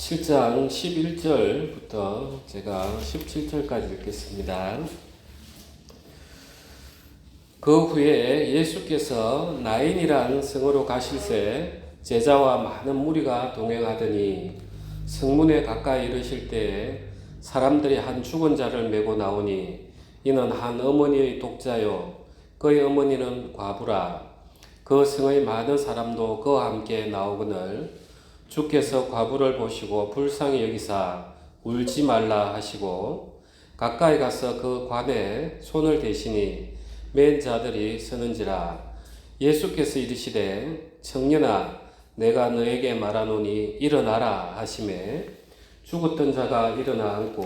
7장 11절부터 제가 17절까지 읽겠습니다. 그 후에 예수께서 나인이란 성으로 가실새 제자와 많은 무리가 동행하더니 성문에 가까이 이르실 때에 사람들이 한 죽은 자를 메고 나오니 이는 한 어머니의 독자요 그의 어머니는 과부라. 그 성의 많은 사람도 그와 함께 나오거늘 주께서 과부를 보시고 불쌍히 여기사 울지 말라 하시고 가까이 가서 그 관에 손을 대시니 맨 자들이 서는지라. 예수께서 이르시되 청년아 내가 너에게 말하노니 일어나라 하시매 죽었던 자가 일어나 앉고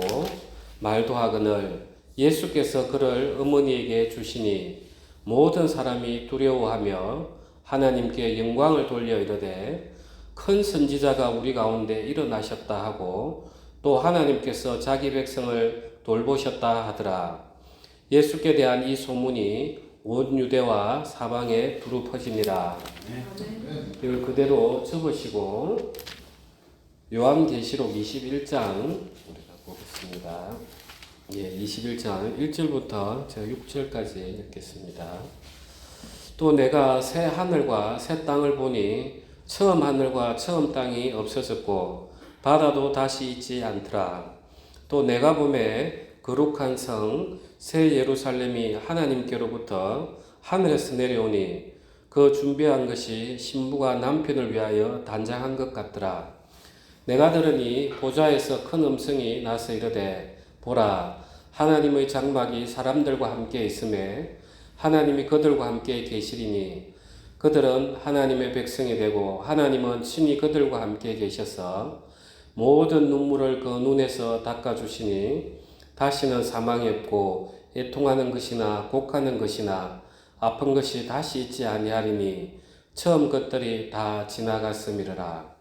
말도 하거늘 예수께서 그를 어머니에게 주시니 모든 사람이 두려워하며 하나님께 영광을 돌려 이르되 큰 선지자가 우리 가운데 일어나셨다 하고 또 하나님께서 자기 백성을 돌보셨다 하더라. 예수께 대한 이 소문이 온 유대와 사방에 두루 퍼지니라. 이걸 그대로 적으시고 요한계시록 21장 우리가 보겠습니다. 21장 1절부터 제가 6절까지 읽겠습니다. 또 내가 새 하늘과 새 땅을 보니 처음 하늘과 처음 땅이 없어졌고 바다도 다시 있지 않더라. 또 내가 보매 거룩한 성 새 예루살렘이 하나님께로부터 하늘에서 내려오니 그 준비한 것이 신부가 남편을 위하여 단장한 것 같더라. 내가 들으니 보좌에서 큰 음성이 나서 이르되 보라 하나님의 장막이 사람들과 함께 있음에 하나님이 그들과 함께 계시리니 그들은 하나님의 백성이 되고 하나님은 친히 그들과 함께 계셔서 모든 눈물을 그 눈에서 닦아주시니 다시는 사망이 없고 애통하는 것이나 곡하는 것이나 아픈 것이 다시 있지 아니하리니 처음 것들이 다 지나갔음이라.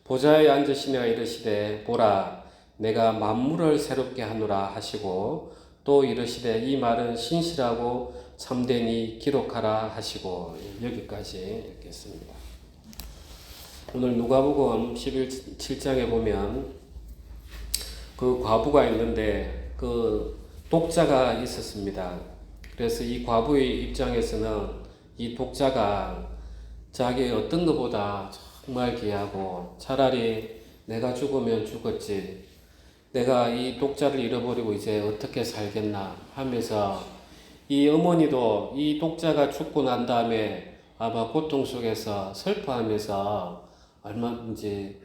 보좌에 앉으시며 이르시되 보라 내가 만물을 새롭게 하노라 하시고 또 이르시되 이 말은 신실하고 참되니 기록하라 하시고 여기까지 읽겠습니다. 오늘 누가복음 17장에 보면 그 과부가 있는데 그 독자가 있었습니다. 그래서 이 과부의 입장에서는 이 독자가 자기 어떤 것보다 정말 귀하고 차라리 내가 죽으면 죽었지 내가 이 독자를 잃어버리고 이제 어떻게 살겠나 하면서 이 어머니도 이 독자가 죽고 난 다음에 아마 고통 속에서 슬퍼하면서 얼마든지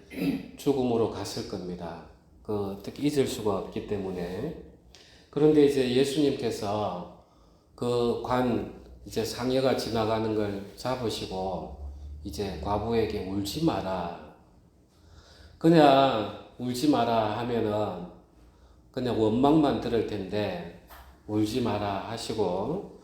죽음으로 갔을 겁니다. 특히 잊을 수가 없기 때문에. 그런데 이제 예수님께서 그 이제 상여가 지나가는 걸 잡으시고 이제 과부에게 울지 마라. 그냥 울지 마라 하면은 그냥 원망만 들을 텐데 울지 마라 하시고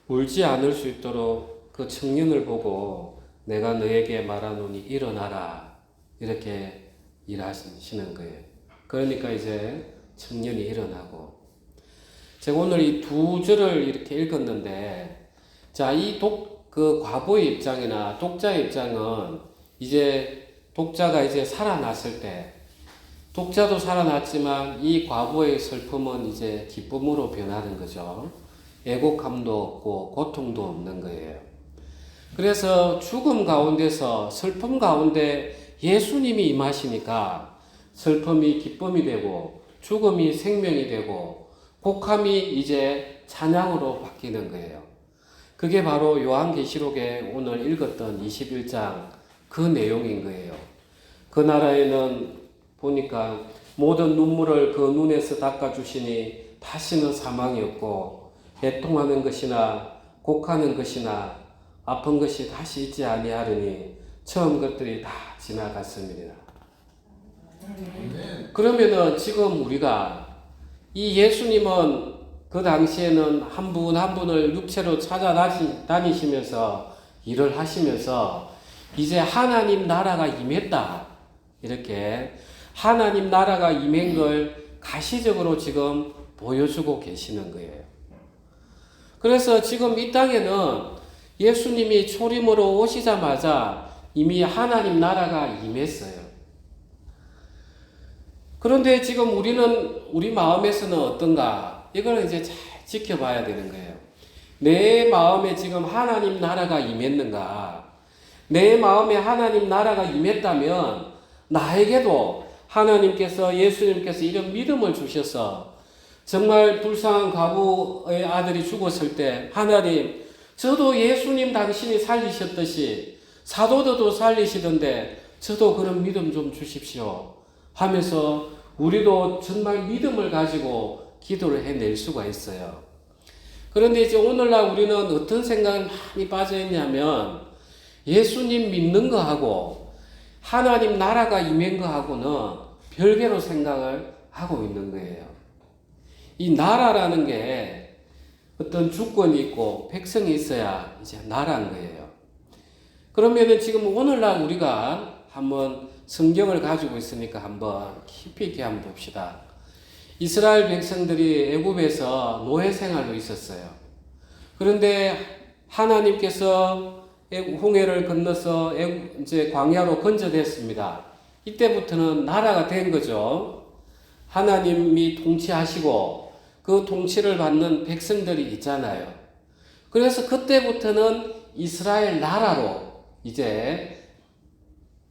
울지 않을 수 있도록 그 청년을 보고 내가 너에게 말하노니 일어나라 이렇게 일하시는 거예요. 그러니까 이제 청년이 일어나고 제가 오늘 이 두 절을 이렇게 읽었는데 자, 그 과부의 입장이나 독자의 입장은 이제 독자가 이제 살아났을 때 독자도 살아났지만 이 과부의 슬픔은 이제 기쁨으로 변하는 거죠. 애곡함도 없고 고통도 없는 거예요. 그래서 죽음 가운데서 슬픔 가운데 예수님이 임하시니까 슬픔이 기쁨이 되고 죽음이 생명이 되고 곡함이 이제 찬양으로 바뀌는 거예요. 그게 바로 요한계시록에 오늘 읽었던 21장 그 내용인 거예요. 그 나라에는 보니까 모든 눈물을 그 눈에서 닦아주시니 다시는 사망이 없고 애통하는 것이나 곡하는 것이나 아픈 것이 다시 있지 아니하리니 처음 것들이 다 지나갔습니다. 그러면은 지금 우리가 이 예수님은 그 당시에는 한 분 한 분을 육체로 찾아다니시면서 일을 하시면서 이제 하나님 나라가 임했다. 이렇게 하나님 나라가 임한 걸 가시적으로 지금 보여주고 계시는 거예요. 그래서 지금 이 땅에는 예수님이 초림으로 오시자마자 이미 하나님 나라가 임했어요. 그런데 지금 우리 마음에서는 어떤가? 이걸 이제 잘 지켜봐야 되는 거예요. 내 마음에 지금 하나님 나라가 임했는가? 내 마음에 하나님 나라가 임했다면 나에게도 하나님께서 예수님께서 이런 믿음을 주셔서 정말 불쌍한 과부의 아들이 죽었을 때 하나님 저도 예수님 당신이 살리셨듯이 사도들도 살리시던데 저도 그런 믿음 좀 주십시오 하면서 우리도 정말 믿음을 가지고 기도를 해낼 수가 있어요. 그런데 이제 오늘날 우리는 어떤 생각에 많이 빠져 있냐면 예수님 믿는 거하고 하나님 나라가 임한 거하고는 별개로 생각을 하고 있는 거예요. 이 나라라는 게 어떤 주권이 있고 백성이 있어야 이제 나라인 거예요. 그러면은 지금 오늘날 우리가 한번 성경을 가지고 있으니까 한번 깊이 있게 한번 봅시다. 이스라엘 백성들이 애굽에서 노예 생활로 있었어요. 그런데 하나님께서 홍해를 건너서 이제 광야로 건져냈습니다. 이때부터는 나라가 된 거죠. 하나님이 통치하시고 그 통치를 받는 백성들이 있잖아요. 그래서 그때부터는 이스라엘 나라로 이제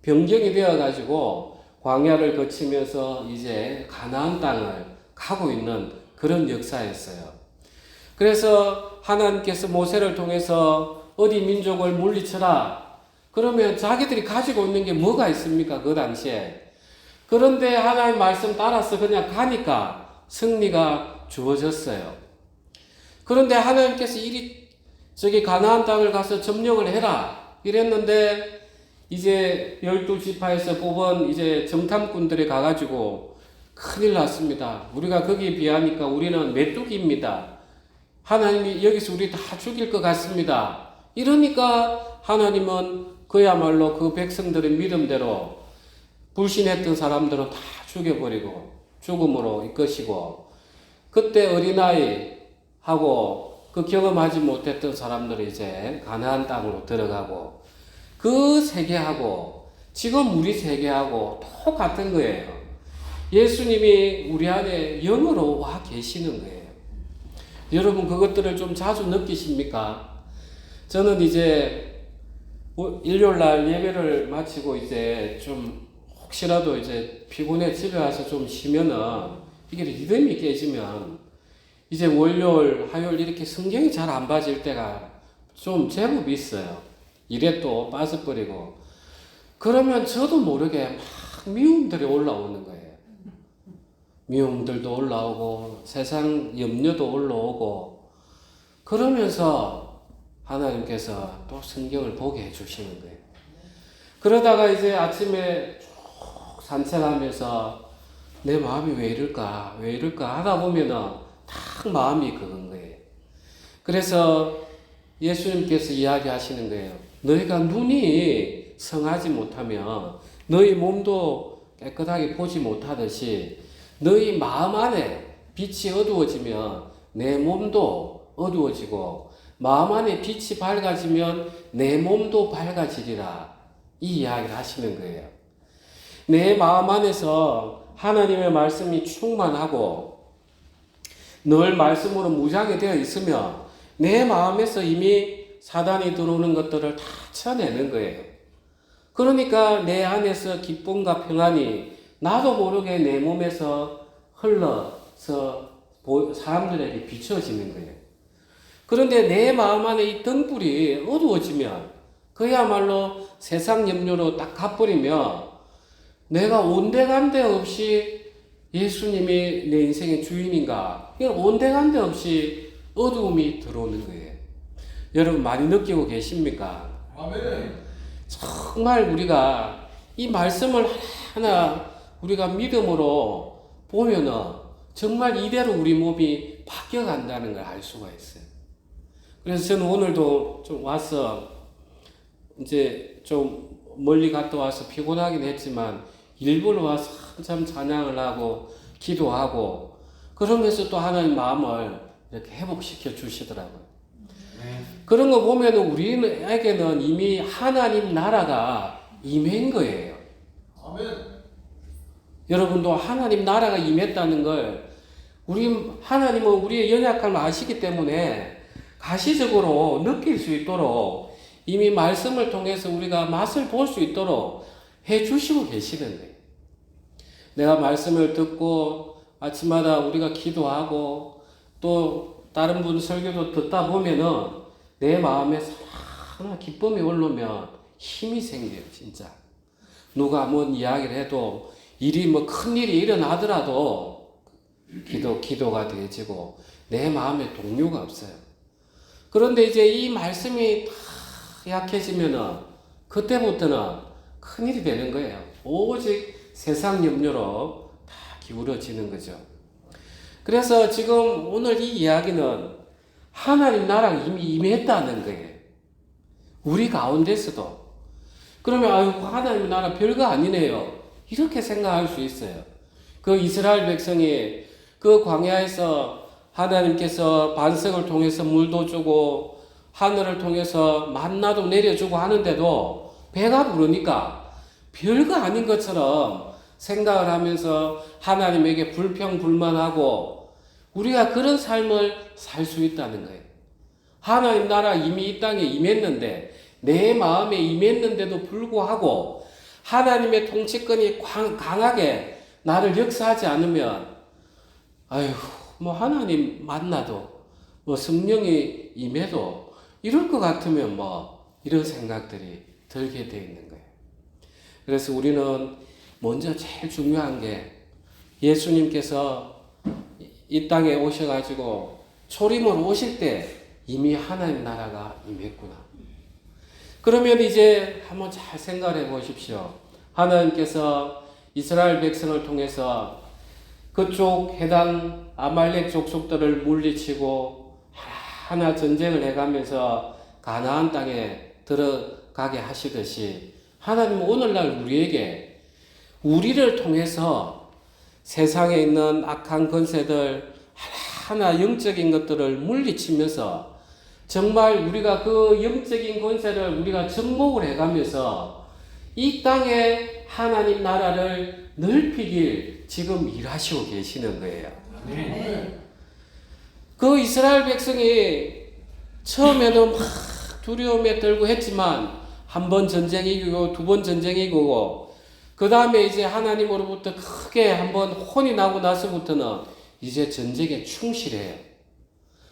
변경이 되어 가지고 광야를 거치면서 이제 가나안 땅을 가고 있는 그런 역사였어요. 그래서 하나님께서 모세를 통해서 어디 민족을 물리쳐라. 그러면 자기들이 가지고 있는 게 뭐가 있습니까? 그 당시에. 그런데 하나님 말씀 따라서 그냥 가니까 승리가 주어졌어요. 그런데 하나님께서 저기 가나안 땅을 가서 점령을 해라. 이랬는데 이제 12지파에서 뽑은 이제 정탐꾼들이 가가지고 큰일 났습니다. 우리가 거기에 비하니까 우리는 메뚜기입니다. 하나님이 여기서 우리 다 죽일 것 같습니다. 이러니까 하나님은 그야말로 그 백성들의 믿음대로 불신했던 사람들은 다 죽여버리고 죽음으로 이끄시고 그때 어린아이하고 그 경험하지 못했던 사람들이 이제 가나안 땅으로 들어가고 그 세계하고 지금 우리 세계하고 똑같은 거예요. 예수님이 우리 안에 영으로 와 계시는 거예요. 여러분 그것들을 좀 자주 느끼십니까? 저는 이제 일요일날 예배를 마치고 이제 좀 혹시라도 이제 피곤해 집에 와서 좀 쉬면은 이게 리듬이 깨지면 이제 월요일, 화요일 이렇게 성경이 잘 안 봐질 때가 좀 제법 있어요. 일에 또 빠져버리고 그러면 저도 모르게 막 미움들이 올라오는 거예요. 미움들도 올라오고 세상 염려도 올라오고 그러면서 하나님께서 또 성경을 보게 해주시는 거예요. 그러다가 이제 아침에 쭉 산책하면서 내 마음이 왜 이럴까 하다 보면은 딱 마음이 그건 거예요. 그래서 예수님께서 이야기하시는 거예요. 너희가 눈이 성하지 못하면 너희 몸도 깨끗하게 보지 못하듯이 너희 마음 안에 빛이 어두워지면 내 몸도 어두워지고 마음 안에 빛이 밝아지면 내 몸도 밝아지리라. 이 이야기를 하시는 거예요. 내 마음 안에서 하나님의 말씀이 충만하고 늘 말씀으로 무장이 되어 있으면 내 마음에서 이미 사단이 들어오는 것들을 다 쳐내는 거예요. 그러니까 내 안에서 기쁨과 평안이 나도 모르게 내 몸에서 흘러서 사람들에게 비춰지는 거예요. 그런데 내 마음 안에 이 등불이 어두워지면 그야말로 세상 염려로 딱 가버리면 내가 온데간데 없이 예수님이 내 인생의 주인인가? 이건 온데간데 없이 어두움이 들어오는 거예요. 여러분 많이 느끼고 계십니까? 아멘. 정말 우리가 이 말씀을 하나하나 우리가 믿음으로 보면은 정말 이대로 우리 몸이 바뀌어간다는 걸 알 수가 있어요. 그래서 저는 오늘도 좀 와서 이제 좀 멀리 갔다 와서 피곤하긴 했지만 일부러 와서 한참 찬양을 하고 기도하고 그러면서 또 하나님 마음을 이렇게 회복시켜 주시더라고요. 그런 거 보면 우리에게는 이미 하나님 나라가 임한 거예요. 아멘. 여러분도 하나님 나라가 임했다는 걸 하나님은 우리의 연약함을 아시기 때문에 가시적으로 느낄 수 있도록 이미 말씀을 통해서 우리가 맛을 볼 수 있도록 해 주시고 계시는 거예요. 내가 말씀을 듣고 아침마다 우리가 기도하고 또 다른 분 설교도 듣다 보면은 내 마음에 하나 기쁨이 올라오면 힘이 생겨요, 진짜. 누가 뭔 이야기를 해도 일이 큰 일이 일어나더라도 기도가 되어지고 내 마음에 동요가 없어요. 그런데 이제 이 말씀이 다 약해지면은 그때부터는 큰일이 되는 거예요. 오직 세상 염려로 다 기울어지는 거죠. 그래서 지금 오늘 이 이야기는 하나님 나라가 이미 임했다는 거예요. 우리 가운데서도. 그러면 하나님 나라 별거 아니네요. 이렇게 생각할 수 있어요. 그 이스라엘 백성이 그 광야에서 하나님께서 반석을 통해서 물도 주고 하늘을 통해서 만나도 내려주고 하는데도 배가 부르니까 별거 아닌 것처럼 생각을 하면서 하나님에게 불평불만하고 우리가 그런 삶을 살 수 있다는 거예요. 하나님 나라 이미 이 땅에 임했는데 내 마음에 임했는데도 불구하고 하나님의 통치권이 강하게 나를 역사하지 않으면 하나님 만나도 성령이 임해도 이럴 것 같으면 이런 생각들이 들게 되어 있는 거예요. 그래서 우리는 먼저 제일 중요한 게 예수님께서 이 땅에 오셔가지고 초림으로 오실 때 이미 하나님 나라가 임했구나. 그러면 이제 한번 잘 생각해 보십시오. 하나님께서 이스라엘 백성을 통해서 그쪽 해당 아말렉 족속들을 물리치고 하나 전쟁을 해가면서 가나안 땅에 들어가게 하시듯이 하나님은 오늘날 우리를 통해서 세상에 있는 악한 권세들 하나하나 영적인 것들을 물리치면서 정말 우리가 그 영적인 권세를 우리가 정복을 해가면서 이 땅에 하나님 나라를 넓히길 지금 일하시고 계시는 거예요. 네. 그 이스라엘 백성이 처음에는 막 두려움에 떨고 했지만 한 번 전쟁 이기고 두 번 전쟁 이기고 그 다음에 이제 하나님으로부터 크게 한번 혼이 나고 나서부터는 이제 전쟁에 충실해요.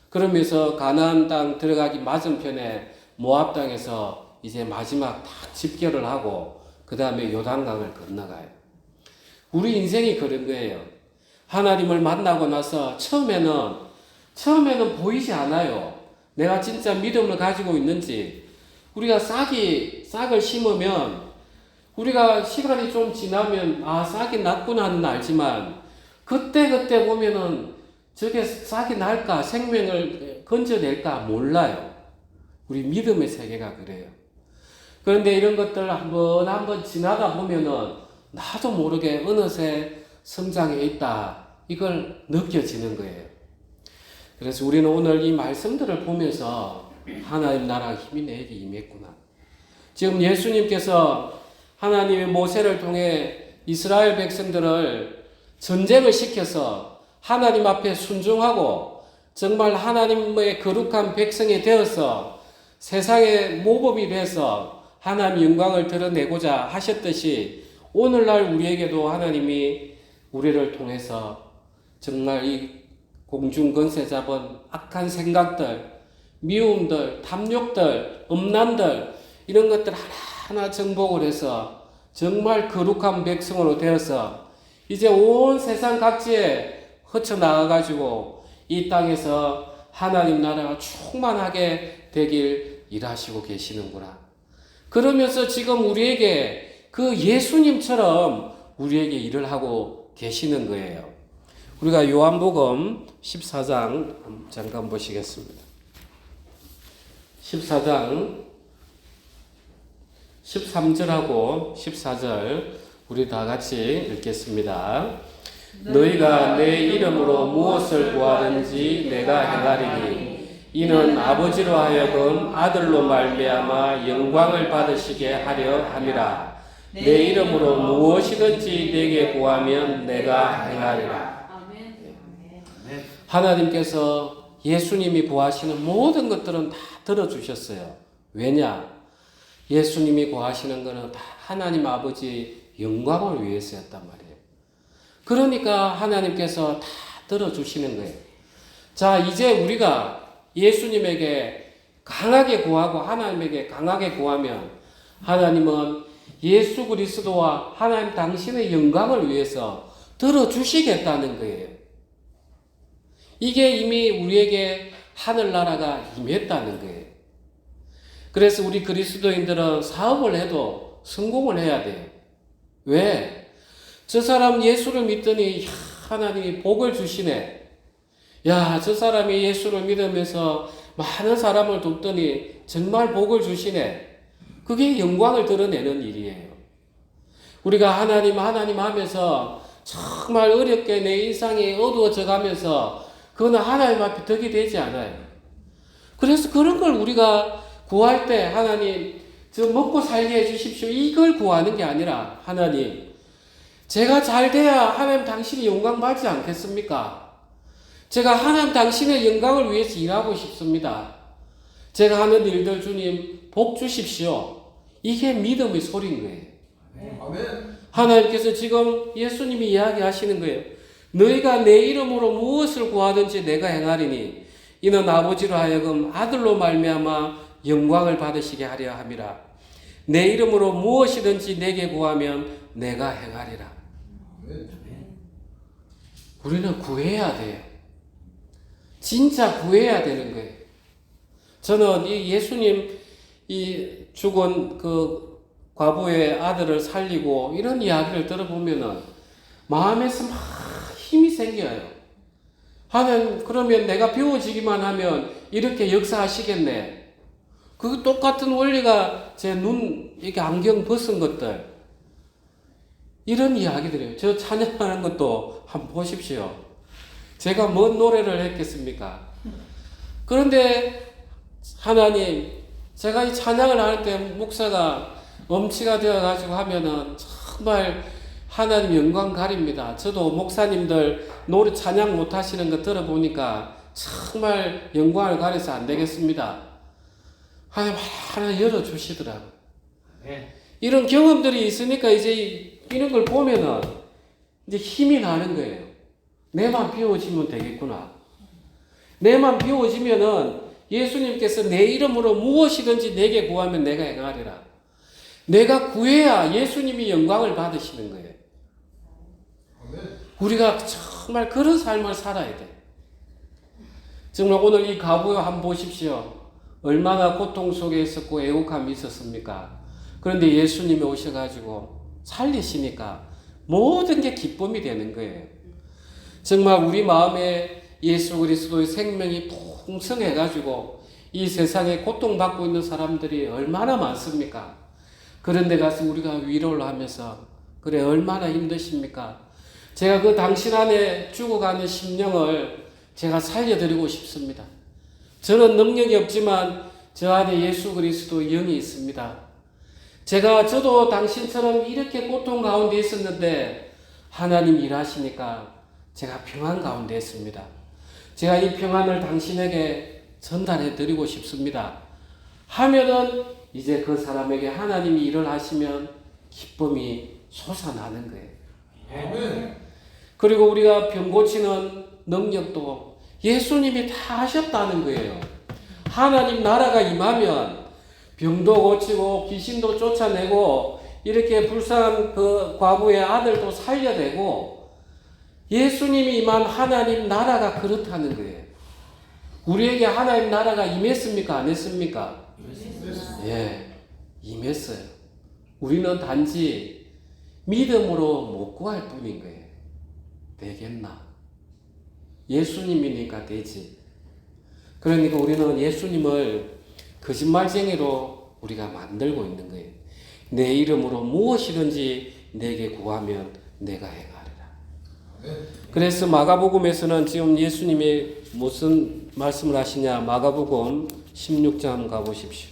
그러면서 가나안 땅 들어가기 맞은편에 모압 땅에서 이제 마지막 딱 집결을 하고 그 다음에 요단강을 건너가요. 우리 인생이 그런 거예요. 하나님을 만나고 나서 처음에는 보이지 않아요. 내가 진짜 믿음을 가지고 있는지. 우리가 싹을 심으면 우리가 시간이 좀 지나면 싹이 났구나 하는 알지만 그때 보면은 저게 싹이 날까 생명을 건져낼까 몰라요. 우리 믿음의 세계가 그래요. 그런데 이런 것들 한번 지나다 보면은 나도 모르게 어느새 성장해 있다. 이걸 느껴지는 거예요. 그래서 우리는 오늘 이 말씀들을 보면서 하나님 나라 힘이 내게 임했구나. 지금 예수님께서 하나님의 모세를 통해 이스라엘 백성들을 전쟁을 시켜서 하나님 앞에 순종하고 정말 하나님의 거룩한 백성이 되어서 세상의 모범이 돼서 하나님 영광을 드러내고자 하셨듯이 오늘날 우리에게도 하나님이 우리를 통해서 정말 이 공중권세 잡은 악한 생각들, 미움들, 탐욕들, 음란들 이런 것들 하나하나 정복을 해서 정말 거룩한 백성으로 되어서 이제 온 세상 각지에 헤쳐나가가지고 이 땅에서 하나님 나라가 충만하게 되길 일하시고 계시는구나. 그러면서 지금 우리에게 그 예수님처럼 우리에게 일을 하고 계시는 거예요. 우리가 요한복음 14장 잠깐 보시겠습니다. 14장 13절하고 14절 우리 다 같이 읽겠습니다. 너희가 내 이름으로 무엇을 구하든지 내가 행하리니 이는 아버지로 하여금 아들로 말미암아 영광을 받으시게 하려 함이라. 내 이름으로 무엇이든지 내게 구하면 내가 행하리라. 하나님께서 예수님이 구하시는 모든 것들은 다 들어주셨어요. 왜냐? 예수님이 구하시는 것은 다 하나님 아버지 영광을 위해서였단 말이에요. 그러니까 하나님께서 다 들어주시는 거예요. 자, 이제 우리가 예수님에게 강하게 구하고 하나님에게 강하게 구하면 하나님은 예수 그리스도와 하나님 당신의 영광을 위해서 들어주시겠다는 거예요. 이게 이미 우리에게 하늘나라가 임했다는 거예요. 그래서 우리 그리스도인들은 사업을 해도 성공을 해야 돼요. 왜? 저 사람 예수를 믿더니 하나님이 복을 주시네. 야, 저 사람이 예수를 믿으면서 많은 사람을 돕더니 정말 복을 주시네. 그게 영광을 드러내는 일이에요. 우리가 하나님 하면서 정말 어렵게 내 인상이 어두워져 가면서 그거는 하나님 앞에 덕이 되지 않아요. 그래서 그런 걸 우리가 구할 때 하나님 저 먹고 살게 해주십시오. 이걸 구하는 게 아니라 하나님 제가 잘 돼야 하나님 당신이 영광 받지 않겠습니까? 제가 하나님 당신의 영광을 위해서 일하고 싶습니다. 제가 하는 일들 주님 복 주십시오. 이게 믿음의 소리인 거예요. 아멘. 하나님께서 지금 예수님이 이야기하시는 거예요. 너희가 내 이름으로 무엇을 구하든지 내가 행하리니 이는 아버지로 하여금 아들로 말미암아 영광을 받으시게 하려 함이라. 내 이름으로 무엇이든지 내게 구하면 내가 행하리라. 우리는 구해야 돼요. 진짜 구해야 되는 거예요. 저는 이 예수님 이 죽은 그 과부의 아들을 살리고 이런 이야기를 들어보면은 마음에서 막 힘이 생겨요. 하나님, 그러면 내가 비워지기만 하면 이렇게 역사하시겠네. 그 똑같은 원리가 제 눈, 이렇게 안경 벗은 것들. 이런 이야기들이에요. 저 찬양하는 것도 한번 보십시오. 제가 뭔 노래를 했겠습니까? 그런데 하나님, 제가 이 찬양을 할 때 목사가 엄치가 되어가지고 하면은 정말 하나님 영광 가립니다. 저도 목사님들 노래 찬양 못 하시는 거 들어보니까 정말 영광을 가려서 안 되겠습니다. 하나님 하나 열어주시더라고요. 네. 이런 경험들이 있으니까 이제 이런 걸 보면은 이제 힘이 나는 거예요. 내만 비워지면 되겠구나. 내만 비워지면은 예수님께서 내 이름으로 무엇이든지 내게 구하면 내가 행하리라. 내가 구해야 예수님이 영광을 받으시는 거예요. 우리가 정말 그런 삶을 살아야 돼. 정말 오늘 이 과부 한번 보십시오. 얼마나 고통 속에 있었고 애국함이 있었습니까? 그런데 예수님이 오셔가지고 살리시니까 모든 게 기쁨이 되는 거예요. 정말 우리 마음에 예수 그리스도의 생명이 풍성해가지고 이 세상에 고통받고 있는 사람들이 얼마나 많습니까? 그런데 가서 우리가 위로를 하면서 그래 얼마나 힘드십니까? 제가 그 당신 안에 죽어가는 심령을 제가 살려드리고 싶습니다. 저는 능력이 없지만 저 안에 예수 그리스도 영이 있습니다. 저도 당신처럼 이렇게 고통 가운데 있었는데 하나님 일하시니까 제가 평안 가운데 있습니다. 제가 이 평안을 당신에게 전달해 드리고 싶습니다. 하면은 이제 그 사람에게 하나님이 일을 하시면 기쁨이 솟아나는 거예요. 아멘. 그리고 우리가 병 고치는 능력도 예수님이 다 하셨다는 거예요. 하나님 나라가 임하면 병도 고치고 귀신도 쫓아내고 이렇게 불쌍한 그 과부의 아들도 살려내고 예수님이 임한 하나님 나라가 그렇다는 거예요. 우리에게 하나님 나라가 임했습니까? 안 했습니까? 예, 임했어요. 우리는 단지 믿음으로 못 구할 뿐인 거예요. 되겠나? 예수님이니까 되지. 그러니까 우리는 예수님을 거짓말쟁이로 우리가 만들고 있는 거예요. 내 이름으로 무엇이든지 내게 구하면 내가 행하리라. 그래서 마가복음에서는 지금 예수님이 무슨 말씀을 하시냐? 마가복음 16장 가보십시오.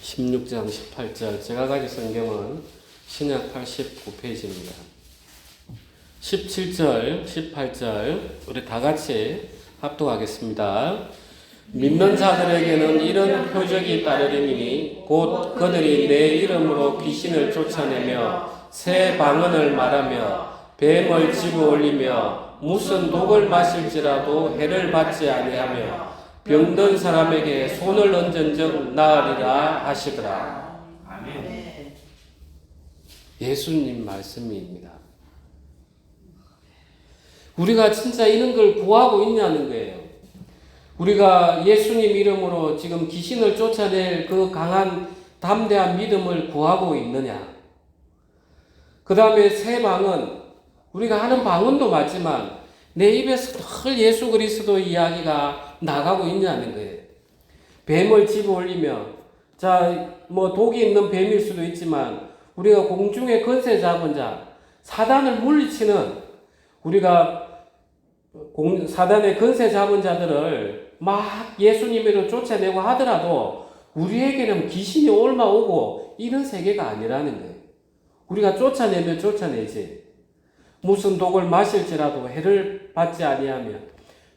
16장 18절. 제가 가진 성경은 신약 89페이지입니다. 17절, 18절 우리 다 같이 합독하겠습니다. 믿는 자들에게는 이런 표적이 따르리니 곧 그들이 내 이름으로 귀신을 쫓아내며 새 방언을 말하며 뱀을 집어 올리며 무슨 독을 마실지라도 해를 받지 아니하며 병든 사람에게 손을 얹은 적 나으리라 하시더라. 아멘. 예수님 말씀입니다. 우리가 진짜 이런 걸 구하고 있냐는 거예요. 우리가 예수님 이름으로 지금 귀신을 쫓아낼 그 강한 담대한 믿음을 구하고 있느냐. 그 다음에 새 방언, 우리가 하는 방언도 맞지만 내 입에서 늘 예수 그리스도 이야기가 나가고 있냐는 거예요. 뱀을 집어 올리며, 독이 있는 뱀일 수도 있지만 우리가 공중의 권세 잡은 자, 사단을 물리치는 우리가 사단의 권세 잡은 자들을 막 예수님으로 쫓아내고 하더라도 우리에게는 귀신이 올라오고 이런 세계가 아니라는 거예요. 우리가 쫓아내면 쫓아내지. 무슨 독을 마실지라도 해를 받지 아니하며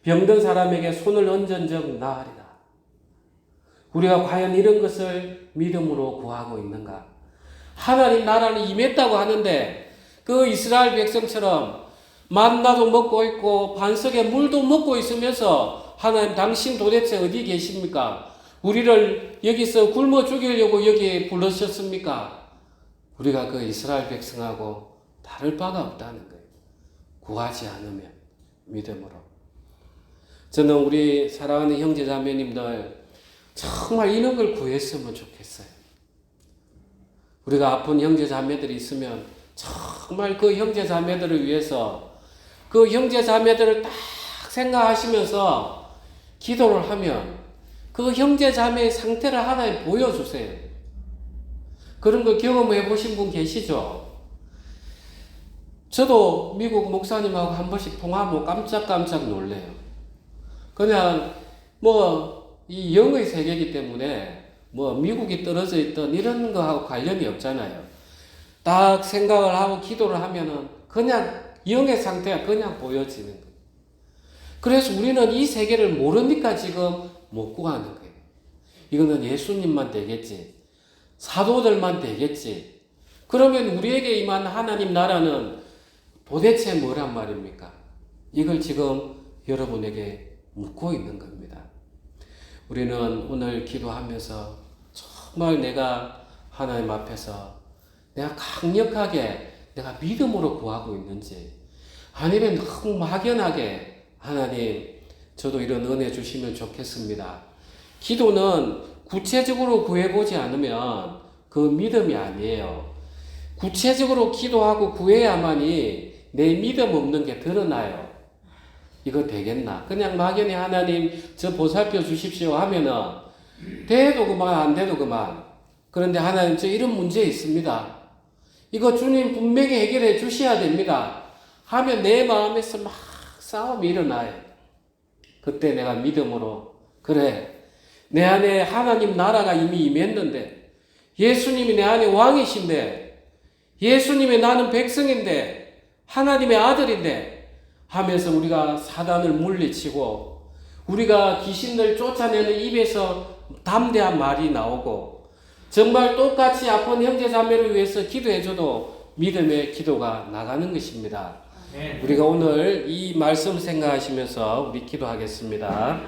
병든 사람에게 손을 얹은 적 나으리라. 우리가 과연 이런 것을 믿음으로 구하고 있는가? 하나님 나라는 임했다고 하는데 그 이스라엘 백성처럼 만나도 먹고 있고 반석에 물도 먹고 있으면서 하나님 당신 도대체 어디 계십니까? 우리를 여기서 굶어 죽이려고 여기 불러셨습니까? 우리가 그 이스라엘 백성하고 다를 바가 없다는 거예요. 구하지 않으면 믿음으로. 저는 우리 사랑하는 형제 자매님들 정말 이런 걸 구했으면 좋겠어요. 우리가 아픈 형제 자매들이 있으면 정말 그 형제 자매들을 위해서 그 형제 자매들을 딱 생각하시면서 기도를 하면 그 형제 자매의 상태를 하나님 보여주세요. 그런 걸 경험해 보신 분 계시죠? 저도 미국 목사님하고 한 번씩 통화하면 깜짝깜짝 놀래요. 그냥 이 영의 세계이기 때문에 미국이 떨어져 있던 이런 거하고 관련이 없잖아요. 딱 생각을 하고 기도를 하면은 그냥 영의 상태가 그냥 보여지는 거예요. 그래서 우리는 이 세계를 모르니까 지금 못 구하는 거예요. 이거는 예수님만 되겠지. 사도들만 되겠지. 그러면 우리에게 임한 하나님 나라는 도대체 뭐란 말입니까? 이걸 지금 여러분에게 묻고 있는 겁니다. 우리는 오늘 기도하면서 정말 내가 하나님 앞에서 내가 강력하게 내가 믿음으로 구하고 있는지, 아니면 너무 막연하게 하나님 저도 이런 은혜 주시면 좋겠습니다. 기도는 구체적으로 구해보지 않으면 그 믿음이 아니에요. 구체적으로 기도하고 구해야만이 내 믿음 없는 게 드러나요. 이거 되겠나? 그냥 막연히 하나님 저 보살펴 주십시오 하면은 돼도 그만 안 돼도 그만. 그런데 하나님 저 이런 문제 있습니다. 이거 주님 분명히 해결해 주셔야 됩니다. 하면 내 마음에서 막 싸움이 일어나요. 그때 내가 믿음으로 그래 내 안에 하나님 나라가 이미 임했는데 예수님이 내 안에 왕이신데 예수님이 나는 백성인데 하나님의 아들인데 하면서 우리가 사단을 물리치고 우리가 귀신을 쫓아내는 입에서 담대한 말이 나오고 정말 똑같이 아픈 형제 자매를 위해서 기도해줘도 믿음의 기도가 나가는 것입니다. 우리가 오늘 이 말씀 생각하시면서 우리 기도하겠습니다.